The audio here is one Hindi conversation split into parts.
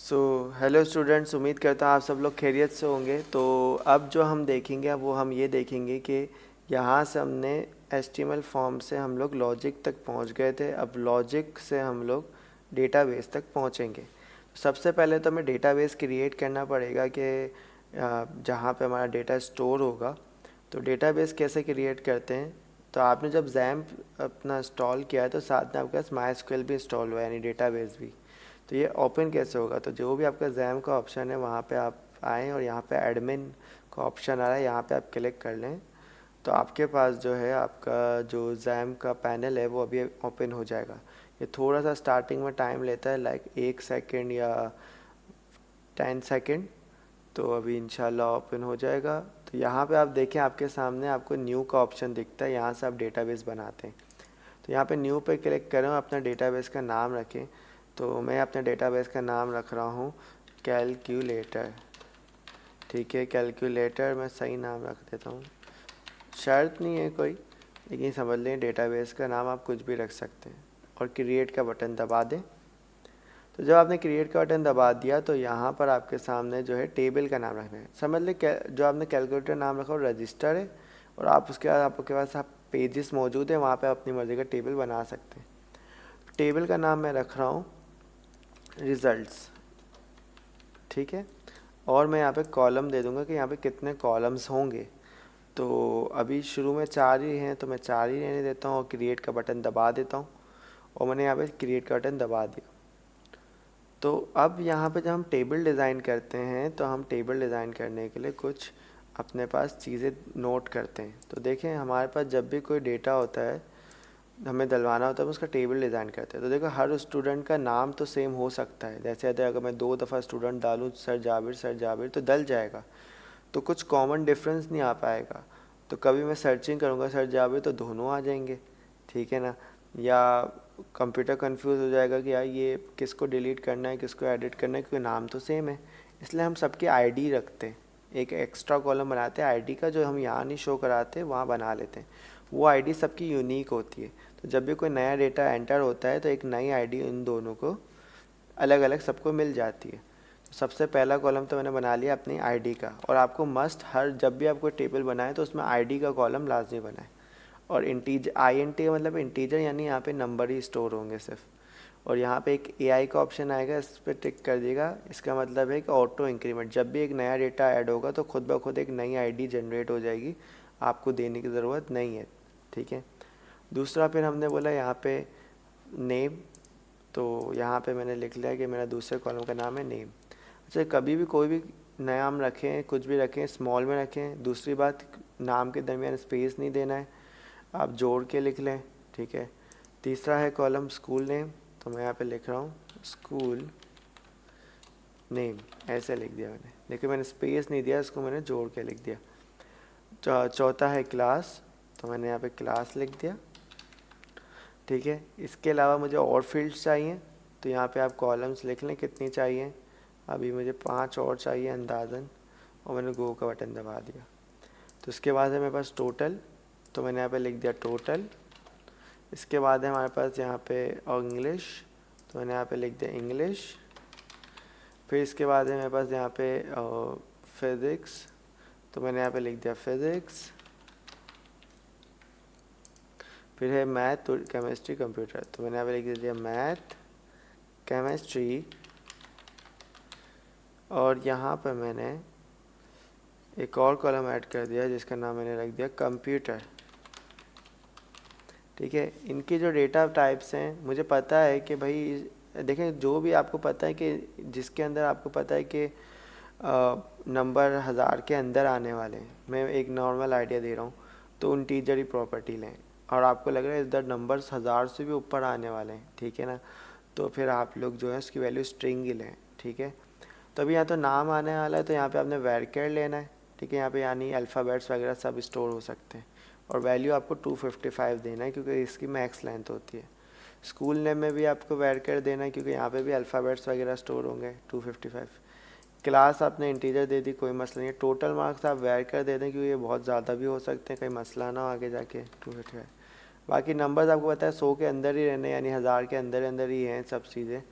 सो हेलो स्टूडेंट्स, उम्मीद करता हूँ आप सब लोग खैरियत से होंगे। तो अब जो हम देखेंगे वो हम ये देखेंगे कि यहाँ से हमने HTML फॉर्म से हम लोग लॉजिक तक पहुँच गए थे। अब लॉजिक से हम लोग डेटाबेस तक पहुँचेंगे। सबसे पहले तो हमें डेटाबेस क्रिएट करना पड़ेगा कि जहाँ पे हमारा डेटा स्टोर होगा। तो डेटाबेस कैसे क्रिएट करते हैं, तो आपने जब जैम्प अपना इंस्टॉल किया है तो साथ में आपके पास MySQL भी इंस्टॉल हुआ है, यानी डेटाबेस भी। तो ये ओपन कैसे होगा, तो जो भी आपका जैम का ऑप्शन है वहाँ पे आप आएँ और यहाँ पे एडमिन का ऑप्शन आ रहा है, यहाँ पे आप क्लिक कर लें। तो आपके पास जो है आपका जो जैम का पैनल है वो अभी ओपन हो जाएगा। ये थोड़ा सा स्टार्टिंग में टाइम लेता है, लाइक 1 सेकेंड या 10 सेकेंड। तो अभी इंशाल्लाह ओपन हो जाएगा। तो यहाँ पे आप देखें, आपके सामने आपको न्यू का ऑप्शन दिखता है, यहाँ से आप डेटाबेस बनाते हैं। तो यहाँ पे न्यू पे क्लिक करें और अपना डेटाबेस का नाम रखें। तो मैं अपने डेटाबेस का नाम रख रहा हूँ कैलकुलेटर। ठीक है, कैलकुलेटर मैं सही नाम रख देता हूँ, शर्त नहीं है कोई, लेकिन समझ लें डेटाबेस का नाम आप कुछ भी रख सकते हैं। और क्रिएट का बटन दबा दें। तो जब आपने क्रिएट का बटन दबा दिया तो यहाँ पर आपके सामने जो है टेबल का नाम रखना है। समझ लें जो आपने कैलकुलेटर नाम रखा वो रजिस्टर है, और आप उसके बाद आपके पास आप पेजेस मौजूद है, वहाँ पे अपनी मर्ज़ी का टेबल बना सकते हैं। टेबल का नाम मैं रख रहा हूँ रिज़ल्ट्स। ठीक है, और मैं यहाँ पे कॉलम दे दूँगा कि यहाँ पे कितने कॉलम्स होंगे। तो अभी शुरू में 4 ही हैं, तो मैं 4 ही रहने देता हूँ और क्रिएट का बटन दबा देता हूँ। और मैंने यहाँ पे क्रिएट का बटन दबा दिया। तो अब यहाँ पे जब हम टेबल डिज़ाइन करते हैं तो हम टेबल डिज़ाइन करने के लिए कुछ अपने पास चीज़ें नोट करते हैं। तो देखें, हमारे पास जब भी कोई डेटा होता है हमें डलवाना होता है, उसका टेबल डिज़ाइन करते हैं। तो देखो, हर स्टूडेंट का नाम तो सेम हो सकता है, जैसे अगर मैं 2 दफ़ा स्टूडेंट डालूँ सर जाबिर तो डल जाएगा, तो कुछ कॉमन डिफरेंस नहीं आ पाएगा। तो कभी मैं सर्चिंग करूँगा सर जाबिर तो दोनों आ जाएंगे, ठीक है ना। या कंप्यूटर कंफ्यूज हो जाएगा कि यार ये किसको डिलीट करना है किसको एडिट करना है, क्योंकि नाम तो सेम है। इसलिए हम सबकी आईडी रखते हैं, एक एक्स्ट्रा कॉलम बनाते हैं आईडी का, जो हम यहाँ नहीं शो कराते वहाँ बना लेते हैं। वो आईडी सबकी यूनिक होती है। तो जब भी कोई नया डेटा एंटर होता है तो एक नई आईडी इन दोनों को अलग अलग सबको मिल जाती है। तो सबसे पहला कॉलम तो मैंने बना लिया अपनी आईडी का। और आपको मस्ट हर जब भी आप कोई टेबल बनाए तो उसमें आईडी का कॉलम लाजमी बनाए। और इंटीजर INT का मतलब इंटीजर, यानी यहाँ पे नंबर ही स्टोर होंगे सिर्फ। और यहाँ पे एक AI का ऑप्शन आएगा, इस पर टिक कर दिएगा। इसका मतलब है कि ऑटो इंक्रीमेंट, जब भी एक नया डेटा ऐड होगा तो खुद ब खुद एक नई आईडी जनरेट हो जाएगी, आपको देने की ज़रूरत नहीं है। ठीक है, दूसरा फिर हमने बोला यहाँ पे नेम। तो यहाँ पे मैंने लिख लिया कि मेरा दूसरे कॉलम का नाम है नेम। अच्छा, कभी भी कोई भी नाम रखें, कुछ भी रखें, स्मॉल में रखें। दूसरी बात, नाम के दरमियान स्पेस नहीं देना है, आप जोड़ के लिख लें। ठीक है, तीसरा है कॉलम स्कूल नेम। तो मैं यहाँ पे लिख रहा हूँ स्कूल नेम, ऐसे लिख दिया मैंने। देखिए, मैंने स्पेस नहीं दिया, इसको मैंने जोड़ के लिख दिया। चौथा है क्लास। तो मैंने यहाँ पे क्लास लिख दिया। ठीक है, इसके अलावा मुझे और फील्ड्स चाहिए, तो यहाँ पे आप कॉलम्स लिख लें कितनी चाहिए। अभी मुझे 5 और चाहिए अंदाज़न, और मैंने गो का बटन दबा दिया। तो इसके बाद है मेरे पास टोटल। तो मैंने यहाँ पे लिख दिया टोटल। इसके बाद है हमारे पास यहाँ पे इंग्लिश। तो मैंने यहाँ पे लिख दिया इंग्लिश। फिर इसके बाद है मेरे पास यहाँ पे फिज़िक्स। तो मैंने यहाँ पे लिख दिया फिज़िक्स। फिर है मैथ, केमिस्ट्री, कंप्यूटर। तो मैंने यहाँ पे लिख दिया मैथ, केमिस्ट्री। और यहाँ पर मैंने एक और कॉलम ऐड कर दिया जिसका नाम मैंने रख दिया कंप्यूटर। ठीक है, इनके जो डेटा टाइप्स हैं, मुझे पता है कि भाई देखें, जो भी आपको पता है कि जिसके अंदर आपको पता है कि नंबर 1000 के अंदर आने वाले हैं, मैं एक नॉर्मल आइडिया दे रहा हूँ, तो इंटीजर ही प्रॉपर्टी लें। और आपको लग रहा है इधर नंबर्स 1000 से भी ऊपर आने वाले हैं, ठीक है ना, तो फिर आप लोग जो है उसकी वैल्यू स्ट्रिंग ही लें। ठीक है, तो अभी यहाँ तो नाम आने वाला है, तो यहाँ पे आपने वैरकेर लेना है। ठीक है, यहाँ पे यानी अल्फ़ाबेट्स वगैरह सब स्टोर हो सकते हैं। और वैल्यू आपको 255 देना है, क्योंकि इसकी मैक्स लेंथ होती है। स्कूल नेम में भी आपको वैरकेर देना है, क्योंकि यहाँ पे भी अल्फ़ाबेट्स वगैरह स्टोर होंगे 255। क्लास आपने इंटीजर दे दी, कोई मसला नहीं है। टोटल मार्क्स आप वैरकेर दे दें, क्योंकि ये बहुत ज़्यादा भी हो सकते हैं, कोई मसला ना हो आगे जाके 255। बाकी नंबर्स आपको पता है 100 के अंदर ही रहने, यानी 1000 के अंदर अंदर ही हैं सब चीज़ें।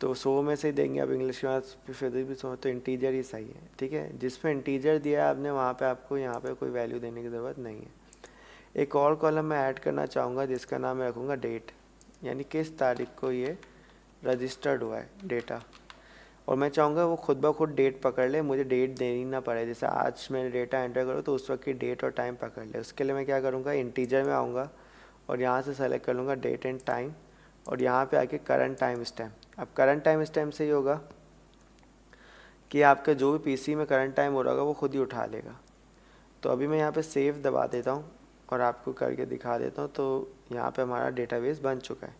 तो 100 में से ही देंगे, अब इंग्लिश के बाद फिजिक्स भी 100, तो इंटीजर ही सही है। ठीक है, जिसमें इंटीजर दिया है आपने वहाँ पे आपको यहाँ पे कोई वैल्यू देने की ज़रूरत नहीं है। एक और कॉलम मैं ऐड करना चाहूँगा जिसका नाम मैं रखूँगा डेट, यानी किस तारीख को ये रजिस्टर्ड हुआ है डेटा। और मैं चाहूँगा वो खुद ब खुद डेट पकड़ ले, मुझे डेट देनी ना पड़े। जैसे आज मैंने डेटा एंटर करो तो उस वक्त की डेट और टाइम पकड़ ले। उसके लिए मैं क्या करूँगा, इंटीजर में आऊँगा और यहाँ से सेलेक्ट कर लूँगा डेट एंड टाइम, और यहाँ पे आके करंट टाइम स्टैम्प। अब करंट टाइम स्टैम्प से ही होगा कि आपका जो भी पीसी में करंट टाइम हो रहा होगा वो खुद ही उठा लेगा। तो अभी मैं यहाँ पे सेव दबा देता हूँ और आपको करके दिखा देता हूँ। तो यहाँ पे हमारा डेटाबेस बन चुका है।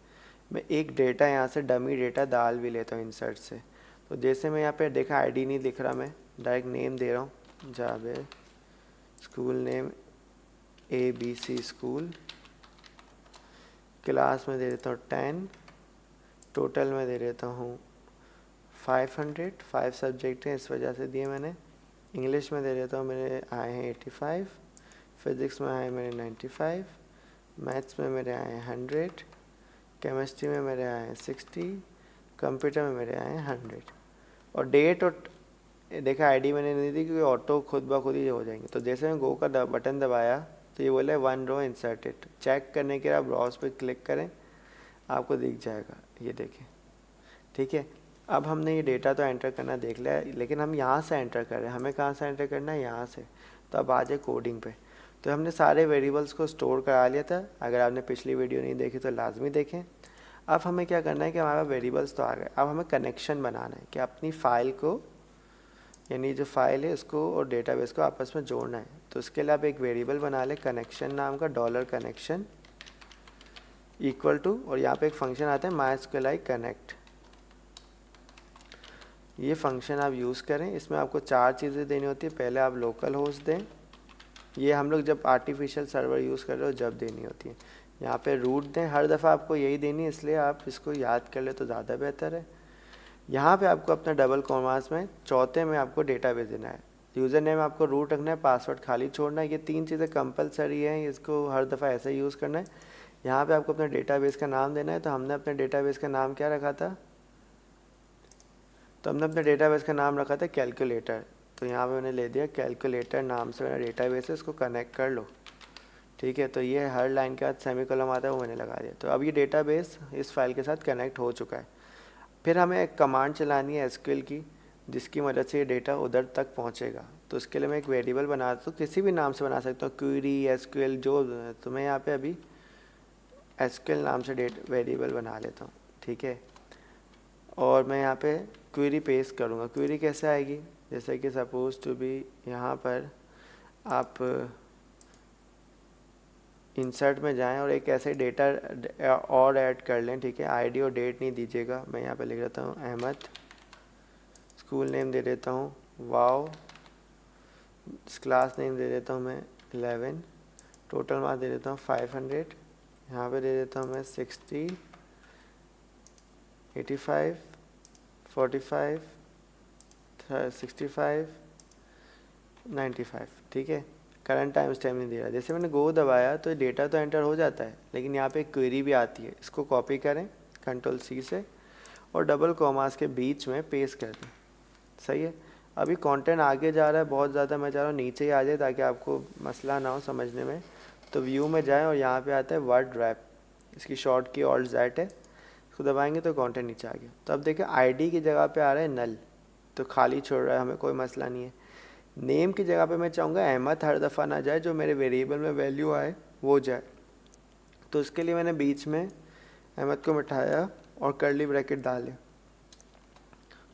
मैं एक डेटा यहाँ से डमी डेटा डाल भी लेता हूँ इंसर्ट से। तो जैसे मैं यहाँ पे देखा आईडी नहीं दिख रहा, मैं डायरेक्ट नेम दे रहा हूँ, Javed school name ABC school, class में दे देता हूँ 10, टोटल में दे देता हूँ 500, 5 सब्जेक्ट हैं इस वजह से दिए मैंने। इंग्लिश में दे देता हूँ मेरे आए हैं 85, फिज़िक्स में आए मेरे 95, मैथ्स में मेरे आए हैं 100, केमिस्ट्री में मेरे आए हैं 60, कंप्यूटर में मेरे आए हैं 100। और डेट और देखा आईडी मैंने नहीं दी क्योंकि ऑटो खुद ब खुद ही हो जाएंगे। तो जैसे मैं गो का बटन दबाया तो ये बोला 1 रो इंसर्टेड। चेक करने के लिए आप ब्राउज पे क्लिक करें, आपको दिख जाएगा, ये देखें। ठीक है, अब हमने ये डेटा तो एंटर करना देख लिया, लेकिन हम यहाँ से एंटर कर रहे हैं। हमें कहाँ से एंटर करना है, यहाँ से। तो अब आ जाए कोडिंग पे। तो हमने सारे वेरिएबल्स को स्टोर करा लिया था। अगर आपने पिछली वीडियो नहीं देखी तो लाजमी देखें। अब हमें क्या करना है कि हमारे वेरिएबल्स तो आ गए, अब हमें कनेक्शन बनाना है कि अपनी फ़ाइल को, यानी जो फाइल है उसको और डेटाबेस को आपस में जोड़ना है। तो उसके लिए आप एक वेरिएबल बना ले कनेक्शन नाम का, $कनेक्शन इक्वल टू, और यहाँ पे एक फंक्शन आता है MySQLi कनेक्ट। ये फंक्शन आप यूज़ करें। इसमें आपको 4 चीज़ें देनी होती है। पहले आप लोकल होस्ट दें, ये हम लोग जब आर्टिफिशियल सर्वर यूज़ कर रहे हो जब देनी होती है। यहाँ पे रूट दें, हर दफ़ा आपको यही देनी है, इसलिए आप इसको याद कर ले तो ज़्यादा बेहतर है। यहाँ पे आपको अपना डबल कॉमास में चौथे में आपको डेटाबेस देना है। यूज़र नेम आपको रूट रखना है, पासवर्ड खाली छोड़ना है। ये 3 चीज़ें कंपलसरी हैं, इसको हर दफ़ा ऐसे ही यूज़ करना है। यहाँ पे आपको अपने डेटाबेस का नाम देना है। तो हमने अपने डेटाबेस का नाम क्या रखा था, तो हमने अपने डेटाबेस का नाम रखा था कैलकुलेटर। तो यहाँ पे मैंने ले दिया कैलकुलेटर नाम से मेरा डेटाबेस है, इसको कनेक्ट कर लो। ठीक है, तो ये हर लाइन के बाद सेमीकोलन आता है वो मैंने लगा दिया। तो अब ये डेटाबेस इस फाइल के साथ कनेक्ट हो चुका है। फिर हमें एक कमांड चलानी है एसक्यूएल की, जिसकी मदद से ये डेटा उधर तक पहुंचेगा। तो उसके लिए मैं एक वेरिएबल बनाता हूँ, किसी भी नाम से बना सकता हूँ, क्वेरी एसक्यूएल जो। तो मैं यहाँ पे अभी एसक्यूएल नाम से वेरिएबल बना लेता हूँ। ठीक है, और मैं यहाँ पे क्वेरी पेस्ट करूँगा। क्वेरी कैसे आएगी, जैसे कि सपोज टू बी, यहाँ पर आप इंसर्ट में जाएं और एक ऐसे डेटा और ऐड कर लें। ठीक है, आईडी और डेट नहीं दीजिएगा। मैं यहाँ पे लिख देता हूँ अहमद, स्कूल नेम दे देता हूँ वाओ, क्लास नेम दे देता हूँ मैं 11, टोटल मार्क्स दे देता हूँ 500, यहाँ पे दे देता हूँ मैं 60, 85, 45, 65, 95। ठीक है, करंट टाइम स्टैम्प नहीं दे रहा। जैसे मैंने गो दबाया तो डेटा तो एंटर हो जाता है, लेकिन यहाँ पे एक क्वेरी भी आती है। इसको कॉपी करें Ctrl+C से और डबल कॉमास के बीच में पेस्ट कर दें। सही है, अभी कंटेंट आगे जा रहा है बहुत ज़्यादा, मैं चाह रहा हूँ नीचे ही आ जाए ताकि आपको मसला ना हो समझने में। तो व्यू में जाएं और यहाँ पे आता है वर्ड रैप, इसकी शॉर्ट की Alt+Z है, इसको दबाएंगे तो कंटेंट नीचे आ गया। तो अब देखिए आईडी की जगह पे आ रहा है नल, तो खाली छोड़ रहा है, हमें कोई मसला नहीं है। नेम की जगह पे मैं चाहूँगा अहमद हर दफ़ा ना जाए, जो मेरे वेरिएबल में वैल्यू आए वो जाए। तो उसके लिए मैंने बीच में अहमद को मिटाया और कर्ली ब्रैकेट डाले,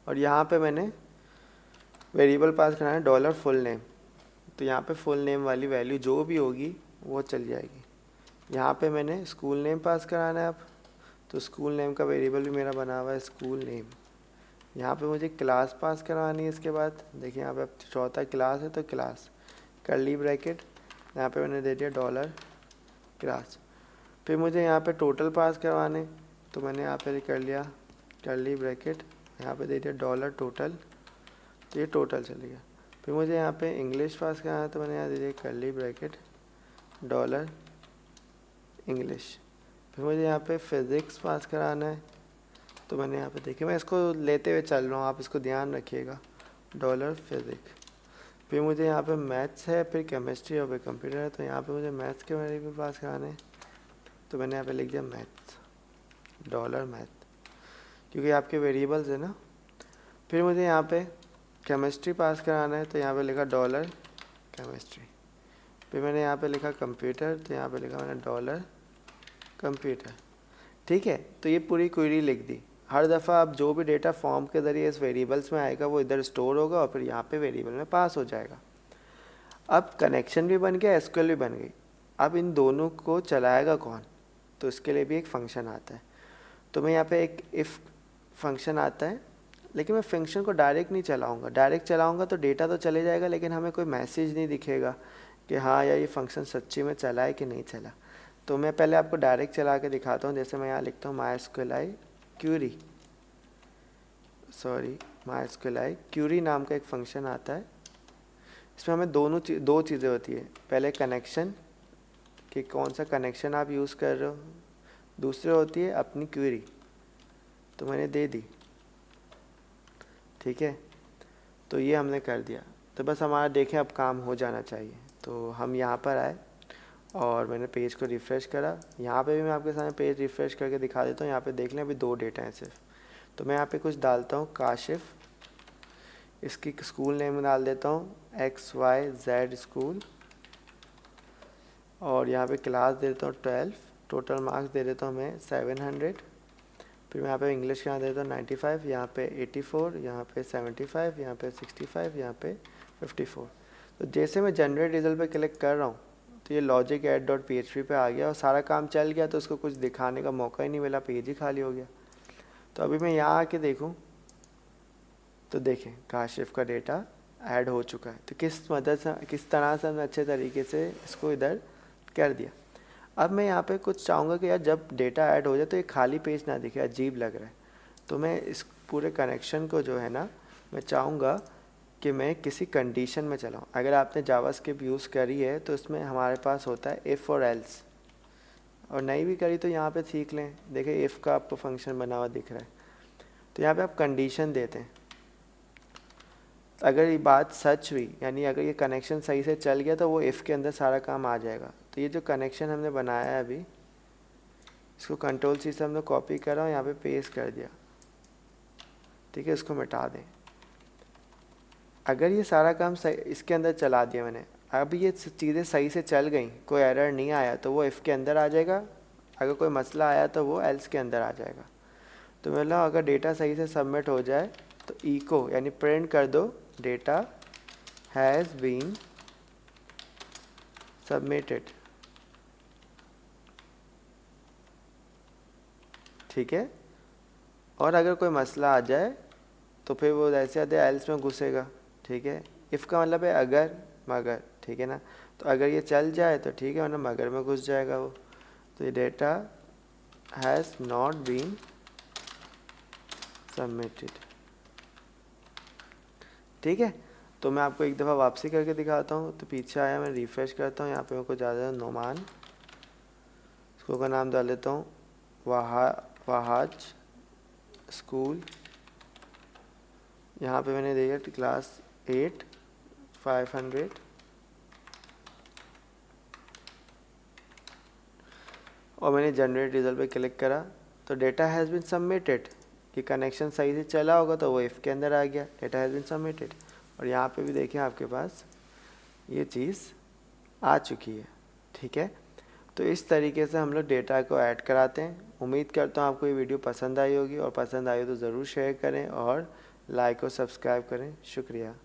और यहाँ पे मैंने वेरिएबल पास करना है $फुल नेम। तो यहाँ पे फुल नेम वाली वैल्यू जो भी होगी वो चल जाएगी। यहाँ पे मैंने स्कूल नेम पास कराना है अब, तो स्कूल नेम का वेरिएबल भी मेरा बना हुआ है स्कूल नेम। यहाँ पे मुझे क्लास पास करवानी है। इसके बाद देखिए यहाँ पे अब चौथा क्लास है, तो क्लास कर्ली ब्रैकेट, यहाँ पे मैंने दे दिया $क्लास। फिर मुझे यहाँ पे टोटल पास करवाने, तो मैंने यहाँ पे कर लिया कर्ली ब्रैकेट, यहाँ पे दे दिया $टोटल, तो ये टोटल चल गया। फिर मुझे यहाँ पे इंग्लिश पास करना है, तो मैंने यहाँ दे दिया कर्ली ब्रैकेट $इंग्लिश। फिर मुझे यहाँ पे फिज़िक्स पास कराना है, तो मैंने यहाँ पे देखिए, मैं इसको लेते हुए चल रहा हूँ, आप इसको ध्यान रखिएगा। डॉलर फिजिक्स, फिर मुझे यहाँ पे मैथ्स है, फिर केमिस्ट्री और फिर कंप्यूटर है। तो यहाँ पे मुझे मैथ्स के मेरे भी पास कराने हैं, तो मैंने यहाँ पे लिख दिया मैथ्स, डॉलर मैथ, क्योंकि आपके वेरिएबल्स है ना। फिर मुझे यहाँ पे केमिस्ट्री पास कराना है, तो यहाँ पे लिखा डॉलर केमिस्ट्री। फिर मैंने यहाँ पे लिखा कंप्यूटर, तो यहाँ पे लिखा मैंने डॉलर कंप्यूटर। ठीक है, तो ये पूरी क्वेरी लिख दी। हर दफ़ा आप जो भी डेटा फॉर्म के ज़रिए इस वेरिएबल्स में आएगा वो इधर स्टोर होगा और फिर यहाँ पे वेरिएबल में पास हो जाएगा। अब कनेक्शन भी बन गया, एसक्यूएल भी बन गई। अब इन दोनों को चलाएगा कौन, तो इसके लिए भी एक फंक्शन आता है। तो मैं यहाँ पे एक इफ़ फंक्शन आता है, लेकिन मैं फंक्शन को डायरेक्ट नहीं चलाऊँगा। डायरेक्ट चलाऊँगा तो डेटा तो चले जाएगा, लेकिन हमें कोई मैसेज नहीं दिखेगा कि हाँ यार ये फंक्शन सच्ची में चला है कि नहीं चला। तो मैं पहले आपको डायरेक्ट चला के दिखाता हूँ। जैसे मैं यहाँ लिखता हूँ MySQLi क्यूरी नाम का एक फंक्शन आता है। इसमें हमें दो चीज़ें होती है। पहले कनेक्शन, कि कौन सा कनेक्शन आप यूज़ कर रहे हो, दूसरी होती है अपनी क्यूरी। तो मैंने दे दी, ठीक है, तो ये हमने कर दिया। तो बस हमारा देखें अब काम हो जाना चाहिए। तो हम यहाँ पर आए और मैंने पेज को रिफ़्रेश करा। यहाँ पे भी मैं आपके सामने पेज रिफ़्रेश करके दिखा देता हूँ। यहाँ पे देख लें, अभी 2 डेटा हैं सिर्फ। तो मैं यहाँ पे कुछ डालता हूँ, काशिफ, इसकी स्कूल नेम डाल देता हूँ XYZ स्कूल, और यहाँ पे क्लास दे देता हूँ 12, टोटल मार्क्स दे देता हूँ मैं 700। फिर मैं यहाँ पे इंग्लिश का देता हूँ 95, यहाँ पे 84, यहाँ पे 75, यहाँ पे 65, यहाँ पे 54। तो जैसे मैं जनरेट रिजल्ट पे क्लिक कर रहा हूँ तो ये लॉजिक ऐड डॉट PHP पे आ गया और सारा काम चल गया। तो उसको कुछ दिखाने का मौका ही नहीं मिला, पेज ही खाली हो गया। तो अभी मैं यहाँ आके देखूँ तो देखें काशिफ का डेटा ऐड हो चुका है। तो किस तरह से हमने अच्छे तरीके से इसको इधर कर दिया। अब मैं यहाँ पे कुछ चाहूँगा कि यार जब डेटा ऐड हो जाए तो ये खाली पेज ना दिखे, अजीब लग रहा है। तो मैं इस पूरे कनेक्शन को जो है ना, मैं चाहूँगा कि मैं किसी कंडीशन में चलाऊँ। अगर आपने जावास्क्रिप्ट यूज़ करी है तो इसमें हमारे पास होता है इफ़ और एल्स, और नहीं भी करी तो यहाँ पे सीख लें। देखिए इफ़ का आपको फंक्शन बना हुआ दिख रहा है। तो यहाँ पे आप कंडीशन देते हैं। अगर ये बात सच हुई, यानी अगर ये कनेक्शन सही से चल गया, तो वो इफ़ के अंदर सारा काम आ जाएगा। तो ये जो कनेक्शन हमने बनाया है अभी, इसको Ctrl+C से हमने कॉपी करा और यहाँ पे पेस्ट कर दिया, ठीक है। इसको मिटा दें। अगर ये सारा काम सही इसके अंदर चला दिया मैंने, अब ये चीज़ें सही से चल गई, कोई एरर नहीं आया, तो वो इफ़ के अंदर आ जाएगा। अगर कोई मसला आया तो वो एल्स के अंदर आ जाएगा। तो मतलब अगर डेटा सही से सबमिट हो जाए तो इको यानी प्रिंट कर दो, डेटा हैज़ बीन सबमिटेड, ठीक है। और अगर कोई मसला आ जाए तो फिर वो जैसे आते एल्स में घुसेगा, ठीक है। इफ़ का मतलब है अगर मगर, ठीक है ना। तो अगर ये चल जाए तो ठीक है, वरना मगर में घुस जाएगा वो। तो ये data has not been submitted, ठीक है। तो मैं आपको एक दफ़ा वापसी करके दिखाता हूँ। तो पीछे आया, मैं रिफ़्रेश करता हूँ। यहाँ पे मेरे को ज़्यादा नोमान, स्कूल का नाम डाल देता हूँ वहाज स्कूल। यहाँ पे मैंने दिया क्लास 8 500, और मैंने जनरेट रिजल्ट पे क्लिक करा तो डेटा हैज़ बीन सबमिटेड, कि कनेक्शन सही से चला होगा तो वो इफ़ के अंदर आ गया, डेटा हैज़ बीन सबमिटेड। और यहाँ पे भी देखिए आपके पास ये चीज़ आ चुकी है, ठीक है। तो इस तरीके से हम लोग डेटा को ऐड कराते हैं। उम्मीद करता हूँ आपको ये वीडियो पसंद आई होगी, और पसंद आई हो तो ज़रूर शेयर करें और लाइक और सब्सक्राइब करें। शुक्रिया।